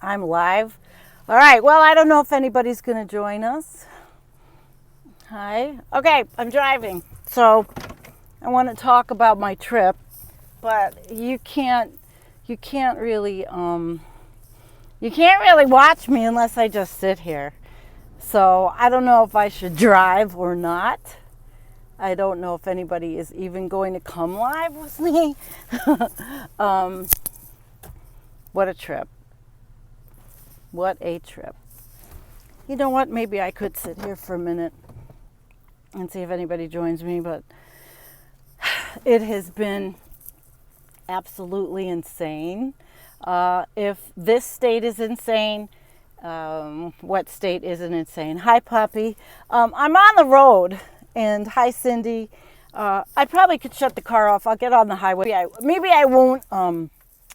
I'm live. All right, well, I don't know if anybody's going to join us. Hi. Okay, I'm driving. So I want to talk about my trip, but you can't really watch me unless I just sit here. So I don't know if I should drive or not. I don't know if anybody is even going to come live with me. What a trip. What a trip. You know what? Maybe I could sit here for a minute and see if anybody joins me, but it has been absolutely insane. If this state is insane, what state isn't insane? Hi, puppy. I'm on the road, and hi, Cindy. I probably could shut the car off. I'll get on the highway. Maybe I won't.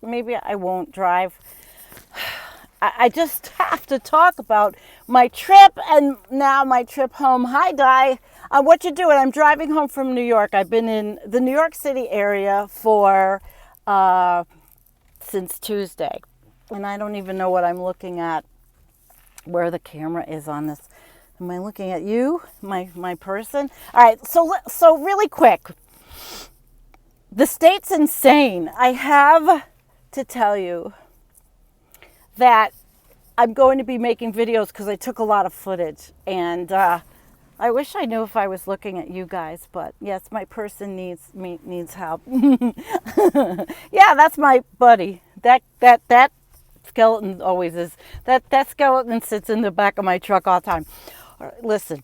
Maybe I won't drive. I just have to talk about my trip and now my trip home. Hi, Di. What you doing? I'm driving home from New York. I've been in the New York City area for since Tuesday, and I don't even know what I'm looking at. Where the camera is on this? Am I looking at you, my person? All right. So really quick, the state's insane. I have to tell you that I'm going to be making videos because I took a lot of footage, and I wish I knew if I was looking at you guys, but yes, my person needs help. Yeah, that's my buddy. That skeleton always is. That skeleton sits in the back of my truck all the time. All right, listen,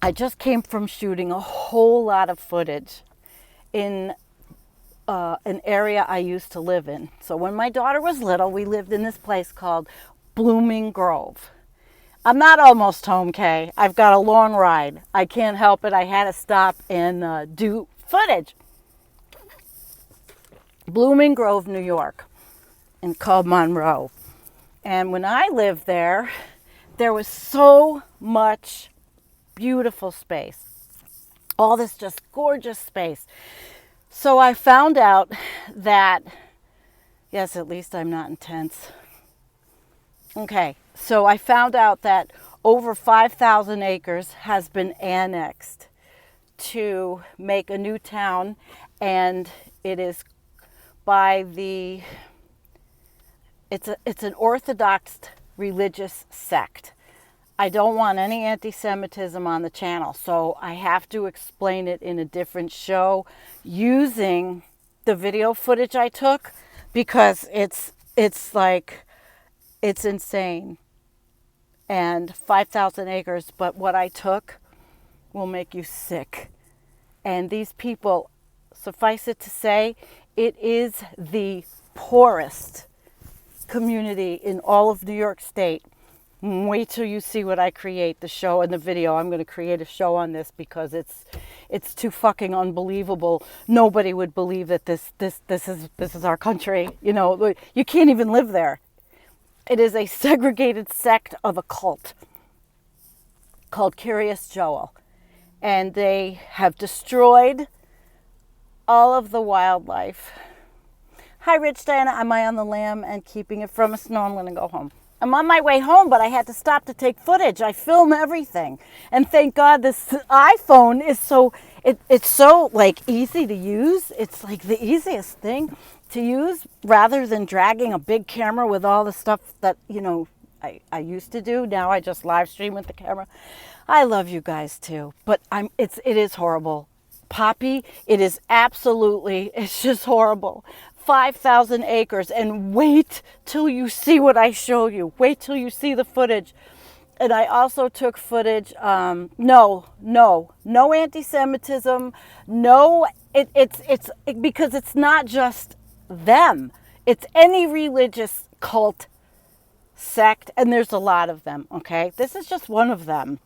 I just came from shooting a whole lot of footage in an area I used to live in. So when my daughter was little, we lived in this place called Blooming Grove. I'm not almost home, Kay. I've got a long ride. I can't help it. I had to stop and do footage. Blooming Grove, New York, called Monroe. And when I lived there, there was so much beautiful space. All this just gorgeous space. So I found out that, yes, at least I'm not intense. Okay, so I found out that over 5,000 acres has been annexed to make a new town, and it is by it's an Orthodox religious sect. I don't want any anti-Semitism on the channel, so I have to explain it in a different show using the video footage I took, because it's insane. And 5,000 acres, but what I took will make you sick. And these people, suffice it to say, it is the poorest community in all of New York State. Wait till you see what I create, the show and the video. I'm going to create a show on this because it's too fucking unbelievable. Nobody would believe that this is our country. You know, you can't even live there. It is a segregated sect of a cult called Curious Joel, and they have destroyed all of the wildlife. Hi, Rich Diana. Am I on the lam and keeping it from us? No, I'm going to go home. I'm on my way home, but I had to stop to take footage. I film everything. And thank God this iPhone is it's so like easy to use. It's like the easiest thing to use rather than dragging a big camera with all the stuff that, you know, I used to do. Now I just live stream with the camera. I love you guys too, but it is horrible. Poppy, it is absolutely, it's just horrible. 5,000 acres, and wait till you see what I show you. Wait till you see the footage. And I also took footage. No anti-Semitism. No, it's because it's not just them. It's any religious cult sect, and there's a lot of them. Okay, this is just one of them.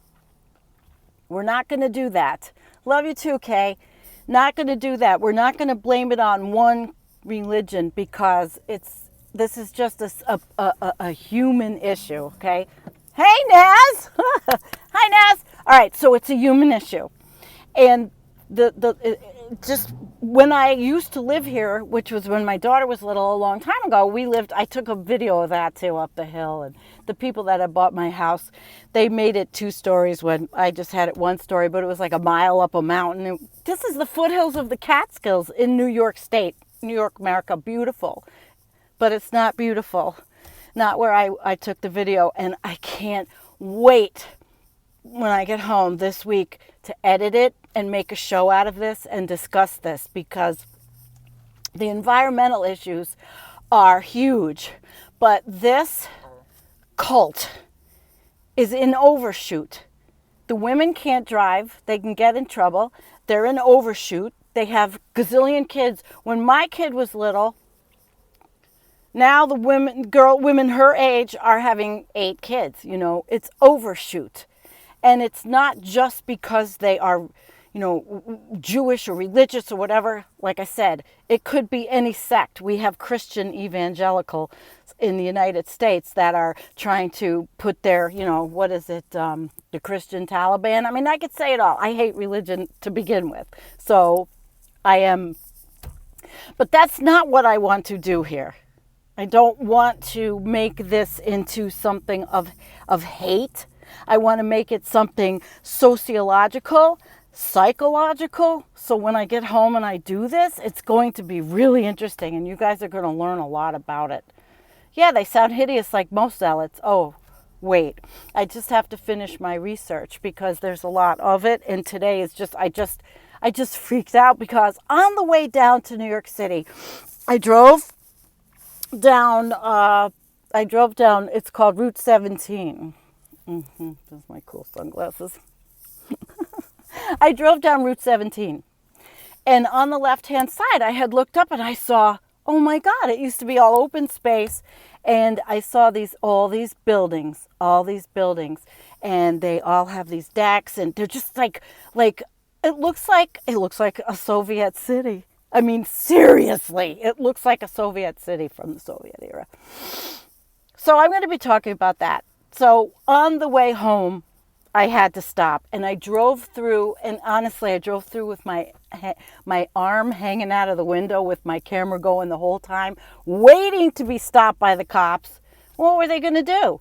We're not going to do that. Love you too, Kay. Not going to do that. We're not going to blame it on one religion, because this is just a human issue. Okay. Hey, Naz. Hi, Naz. All right, so it's a human issue, and just when I used to live here, which was when my daughter was little a long time ago, I took a video of that too up the hill. And the people that had bought my house, they made it 2 stories when I just had it 1 story, but it was like a mile up a mountain. And this is the foothills of the Catskills in New York State, New York, America. Beautiful. But it's not beautiful. Not where I took the video. And I can't wait when I get home this week to edit it and make a show out of this and discuss this, because the environmental issues are huge. But this cult is in overshoot. The women can't drive. They can get in trouble. They're in overshoot. They have gazillion kids. When my kid was little, now the women her age are having 8 kids. It's overshoot. And it's not just because they are, Jewish or religious or whatever. Like I said, it could be any sect. We have Christian evangelical in the United States that are trying to put their, the Christian Taliban. I mean, I could say it all. I hate religion to begin with. So but that's not what I want to do here. I don't want to make this into something of hate. I want to make it something sociological, psychological. So when I get home and I do this, it's going to be really interesting, and you guys are going to learn a lot about it. Yeah, they sound hideous like most zealots. Oh, wait. I just have to finish my research because there's a lot of it, and today is just, I just freaked out because on the way down to New York City, I drove down, it's called Route 17. Those are my cool sunglasses. I drove down Route 17, and on the left-hand side, I had looked up and I saw, oh my God, it used to be all open space, and I saw all these buildings, and they all have these decks, and they're just like it looks like a Soviet city. I mean, seriously, it looks like a Soviet city from the Soviet era. So I'm going to be talking about that. So on the way home, I had to stop, and I drove through, and honestly, I drove through with my arm hanging out of the window with my camera going the whole time, waiting to be stopped by the cops. What were they going to do?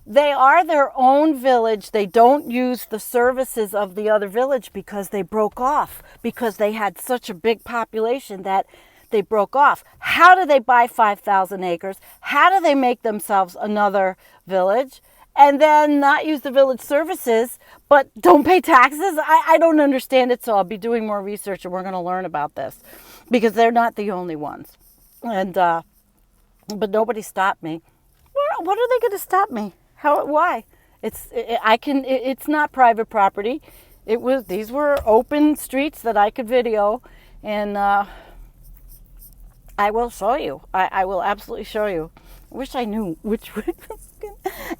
They are their own village. They don't use the services of the other village because they broke off, because they had such a big population that they broke off. How do they buy 5,000 acres? How do they make themselves another village and then not use the village services but don't pay taxes? I don't understand it, so I'll be doing more research and we're going to learn about this because they're not the only ones. And but nobody stopped me. What are they going to stop me? Why? It's not private property. These were open streets that I could video, and I will show you. I will absolutely show you. I wish I knew which way.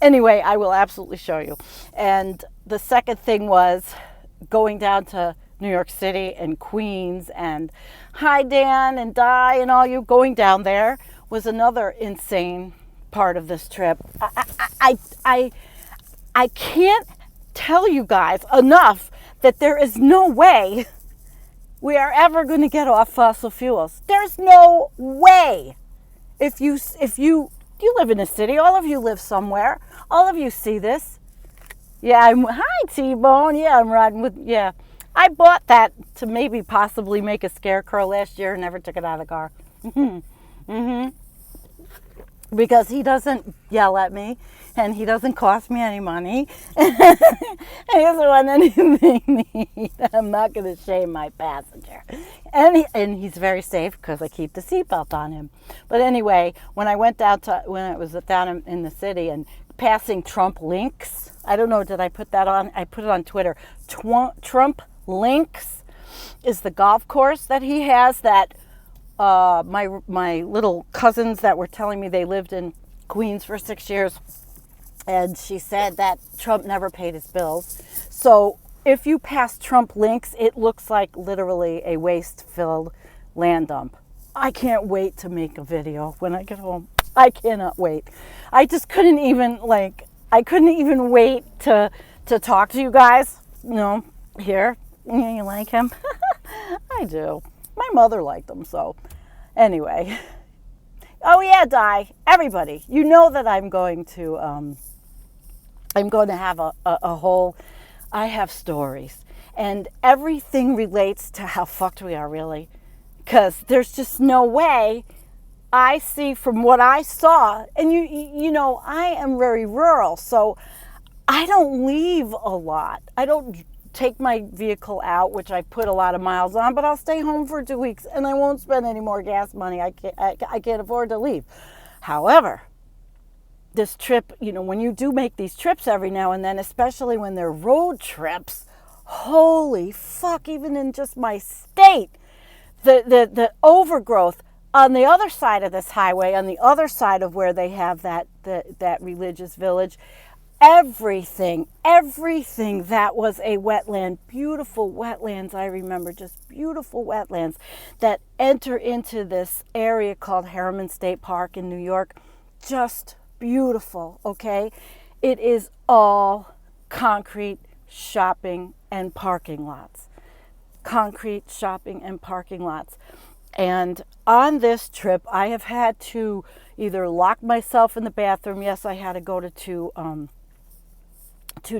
Anyway, I will absolutely show you. And the second thing was going down to New York City and Queens, and hi Dan and Di and all you going down there was another insane part of this trip. I can't tell you guys enough that there is no way we are ever going to get off fossil fuels. There's no way. If you live in a city, all of you live somewhere, all of you see this. Yeah, hi T-Bone. Yeah, I'm riding with, yeah. I bought that to maybe possibly make a scarecrow last year and never took it out of the car. Because he doesn't yell at me and he doesn't cost me any money. He doesn't want anything neat. I'm not going to shame my passenger. And he's very safe because I keep the seatbelt on him. But anyway, when I was down in the city and passing Trump Links, I don't know, did I put that on? I put it on Twitter. Trump Links is the golf course that he has that my little cousins that were telling me they lived in Queens for 6 years, and she said that Trump never paid his bills. So if you pass Trump Links, it looks like literally a waste-filled land dump. I can't wait to make a video when I get home. I cannot wait. I just couldn't even wait to talk to you guys, here. You like him? I do. My mother liked them, so anyway. Oh yeah, Di, everybody, you know that I'm going to have a whole, I have stories. And everything relates to how fucked we are, really. Because there's just no way. I see from what I saw, and you know, I am very rural, so I don't leave a lot. I don't take my vehicle out, which I put a lot of miles on, but I'll stay home for 2 weeks and I won't spend any more gas money. I can't afford to leave. However, this trip, you know, when you do make these trips every now and then, especially when they're road trips, holy fuck, even in just my state, the overgrowth on the other side of this highway, on the other side of where they have that religious village, everything that was a wetland, beautiful wetlands, I remember, just beautiful wetlands that enter into this area called Harriman State Park in New York, just beautiful, okay? It is all concrete shopping and parking lots. Concrete shopping and parking lots. And on this trip, I have had to either lock myself in the bathroom. Yes, I had to go to two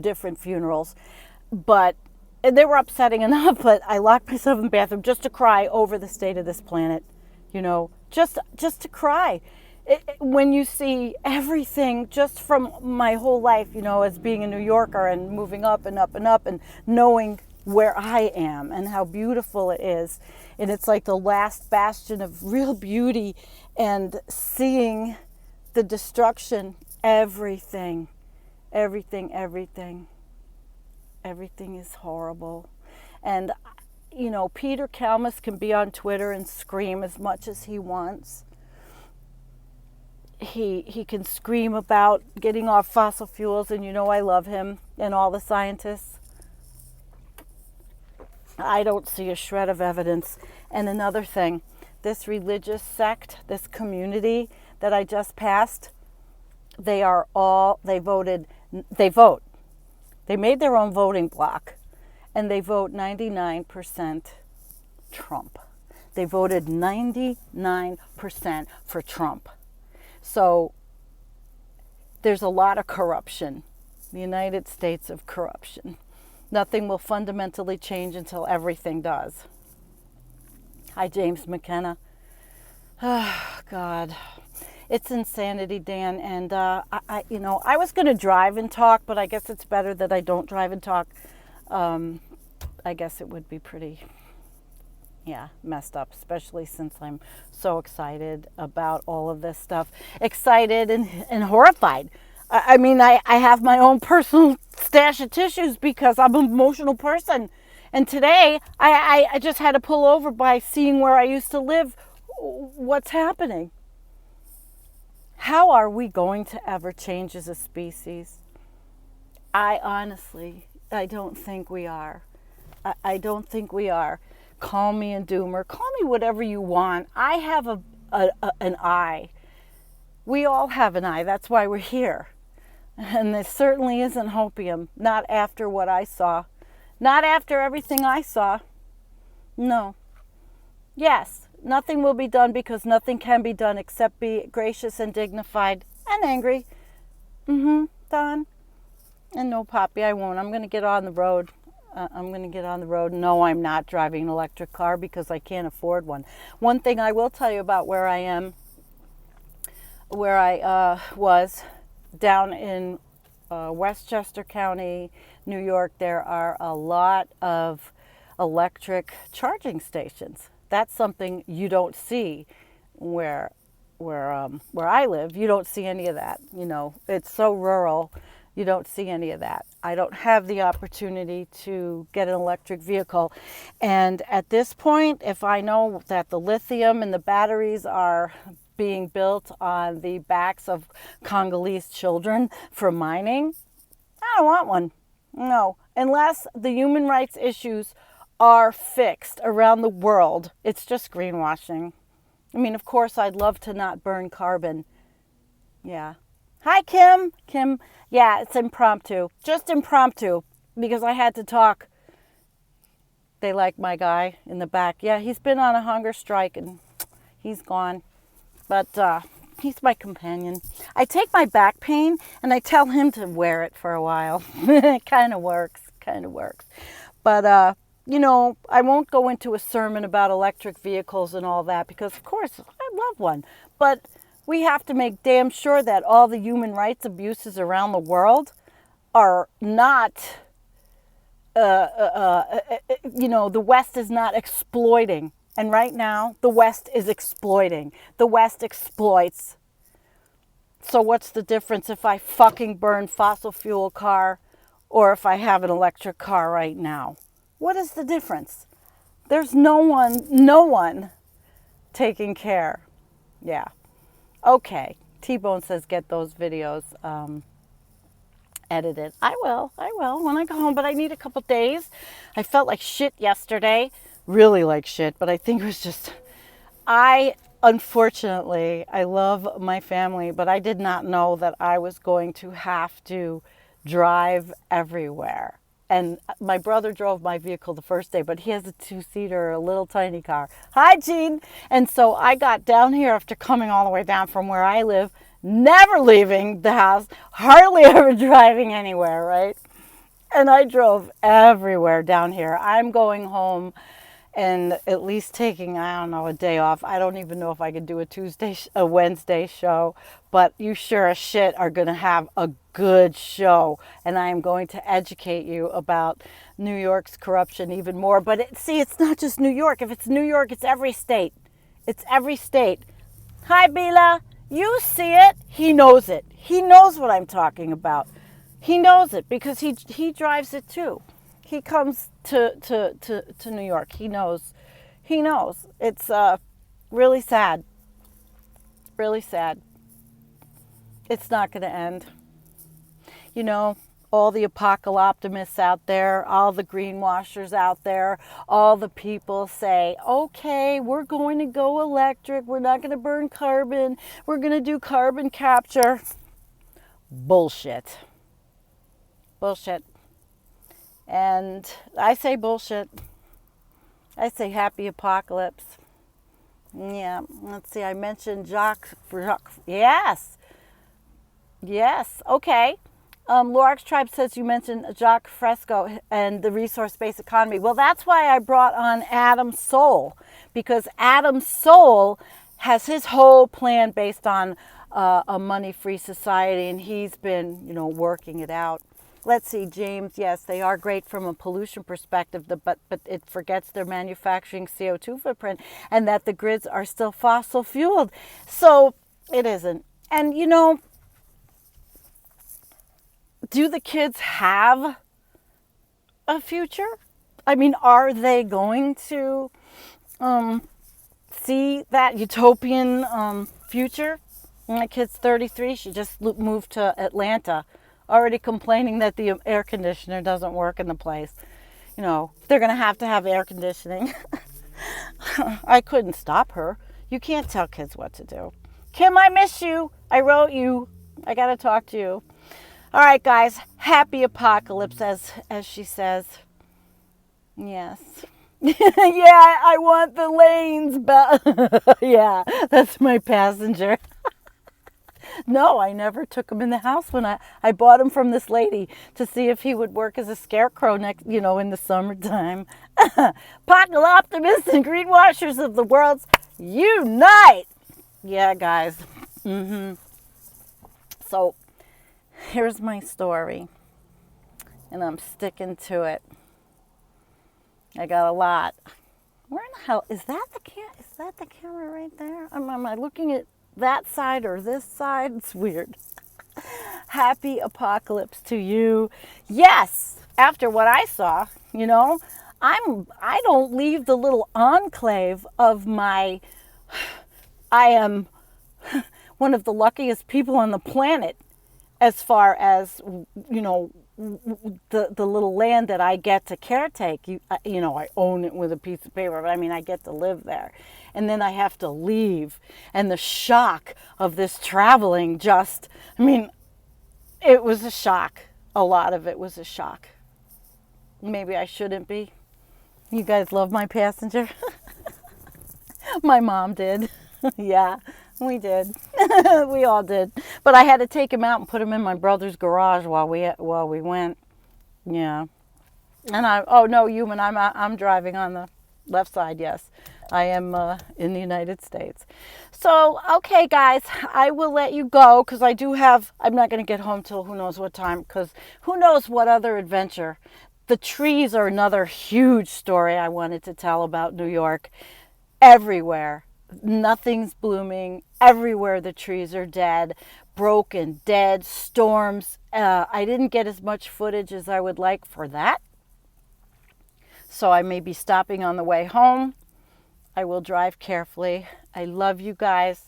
different funerals, but they were upsetting enough, but I locked myself in the bathroom just to cry over the state of this planet, you know, just to cry. When you see everything just from my whole life, you know, as being a New Yorker and moving up and up and up and knowing where I am and how beautiful it is. And it's like the last bastion of real beauty, and seeing the destruction, everything is horrible. And, you know, Peter Kalmus can be on Twitter and scream as much as he wants. He can scream about getting off fossil fuels, and you know I love him and all the scientists. I don't see a shred of evidence. And another thing, this religious sect, this community that I just passed, they vote. They made their own voting block, and they vote 99% Trump. They voted 99% for Trump. So there's a lot of corruption. The United States of corruption. Nothing will fundamentally change until everything does. Hi, James McKenna. Oh, God. It's insanity, Dan. And, I was going to drive and talk, but I guess it's better that I don't drive and talk. I guess it would be pretty, messed up, especially since I'm so excited about all of this stuff. Excited and horrified. I mean, I have my own personal stash of tissues because I'm an emotional person. And today, I just had to pull over by seeing where I used to live. What's happening? How are we going to ever change as a species? I don't think we are. I don't think we are. Call me a doomer. Call me whatever you want. I have an eye. We all have an eye. That's why we're here. And this certainly isn't hopium. Not after what I saw. Not after everything I saw. No. Yes, nothing will be done because nothing can be done except be gracious and dignified and angry. Don. And no, Poppy, I won't. I'm going to get on the road. No, I'm not driving an electric car because I can't afford one. One thing I will tell you about where I was down in Westchester County, New York, there are a lot of electric charging stations. That's something you don't see where I live. You don't see any of that. You know, it's so rural. You don't see any of that. I don't have the opportunity to get an electric vehicle. And at this point, if I know that the lithium and the batteries are being built on the backs of Congolese children for mining, I don't want one. No, unless the human rights issues are fixed around the world, it's just greenwashing. I mean, of course, I'd love to not burn carbon. Yeah. Hi, Kim. Kim, yeah, it's impromptu. Just impromptu, because I had to talk. They like my guy in the back. Yeah, he's been on a hunger strike and he's gone. But he's my companion. I take my back pain and I tell him to wear it for a while. It kind of works. But, I won't go into a sermon about electric vehicles and all that because, of course, I love one. But we have to make damn sure that all the human rights abuses around the world are not, the West is not exploiting. And right now, the West is exploiting. The West exploits. So what's the difference if I fucking burn fossil fuel car or if I have an electric car right now? What is the difference? There's no one taking care. Yeah. Okay. T-Bone says get those videos edited. I will when I go home, but I need a couple days. I felt like shit yesterday. Really like shit, but I think it was just, unfortunately, I love my family, but I did not know that I was going to have to drive everywhere. And my brother drove my vehicle the first day, but he has a two-seater, a little tiny car. Hi, Gene. And so I got down here after coming all the way down from where I live, never leaving the house, hardly ever driving anywhere, right? And I drove everywhere down here. I'm going home and at least taking, I don't know, a day off. I don't even know if I could do a Wednesday show, but you sure as shit are going to have a good show. And I am going to educate you about New York's corruption even more. But it's not just New York. If it's New York, it's every state. It's every state. Hi, Bila. You see it. He knows it. He knows what I'm talking about. He knows it because he drives it too. He comes to New York. He knows. It's really sad. Really sad. It's not going to end. All the apocalyptimists out there, all the greenwashers out there, all the people say, okay, we're going to go electric. We're not going to burn carbon. We're going to do carbon capture. Bullshit. And I say bullshit. I say happy apocalypse. Yeah, let's see. I mentioned Jacques. Yes. Okay. Lorax Tribe says you mentioned Jacques Fresco and the resource-based economy. Well, that's why I brought on Adam Soul, because Adam Soul has his whole plan based on a money-free society, and he's been, working it out. Let's see, James, yes, they are great from a pollution perspective, but it forgets their manufacturing CO2 footprint and that the grids are still fossil fueled. So it isn't. And, do the kids have a future? I mean, are they going to see that utopian future? My kid's 33. She just moved to Atlanta, already complaining that the air conditioner doesn't work in the place. They're going to have air conditioning. I couldn't stop her. You can't tell kids what to do. Kim, I miss you. I wrote you. I got to talk to you. All right, guys. Happy apocalypse, as she says. Yes. Yeah, I want the lanes back. Yeah, that's my passenger. No, I never took him in the house when I bought him from this lady to see if he would work as a scarecrow in the summertime. Apocalypse optimists and greenwashers of the world unite. Yeah, guys. So here's my story, and I'm sticking to it. I got a lot. Where in the hell is that? Is that the camera right there? Am I looking at that side or this side? It's weird. Happy apocalypse to you. Yes, after what I saw, I don't leave the little enclave of I am one of the luckiest people on the planet as far as, the little land that I get to caretake. I own it with a piece of paper, but I get to live there. And then I have to leave. And the shock of this traveling it was a shock. A lot of it was a shock. Maybe I shouldn't be. You guys love my passenger? My mom did. Yeah, we did. We all did. But I had to take him out and put him in my brother's garage while we went. Yeah. And oh no, human, I'm driving on the left side. Yes, I am in the United States. So okay, guys, I will let you go because I do have. I'm not going to get home till who knows what time because who knows what other adventure. The trees are another huge story I wanted to tell about New York. Everywhere, nothing's blooming. Everywhere, the trees are dead, broken, dead. Storms. I didn't get as much footage as I would like for that. So I may be stopping on the way home. I will drive carefully. I love you guys.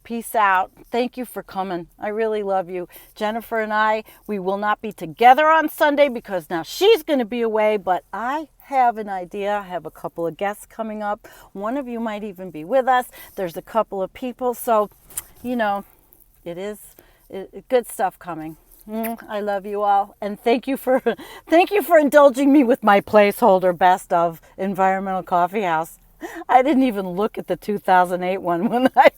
Peace out. Thank you for coming. I really love you. Jennifer and I, we will not be together on Sunday because now she's going to be away, but I have an idea. I have a couple of guests coming up. One of you might even be with us. There's a couple of people. So, it is good stuff coming. I love you all, and thank you for indulging me with my placeholder best of Environmental Coffee House. I didn't even look at the 2008 one when I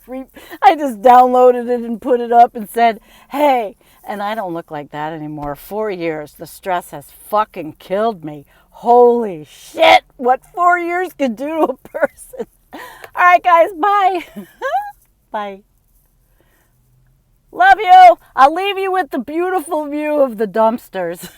just downloaded it and put it up and said, "Hey," and I don't look like that anymore. 4 years, the stress has fucking killed me. Holy shit, what 4 years could do to a person. All right, guys, bye. Bye. Love you. I'll leave you with the beautiful view of the dumpsters.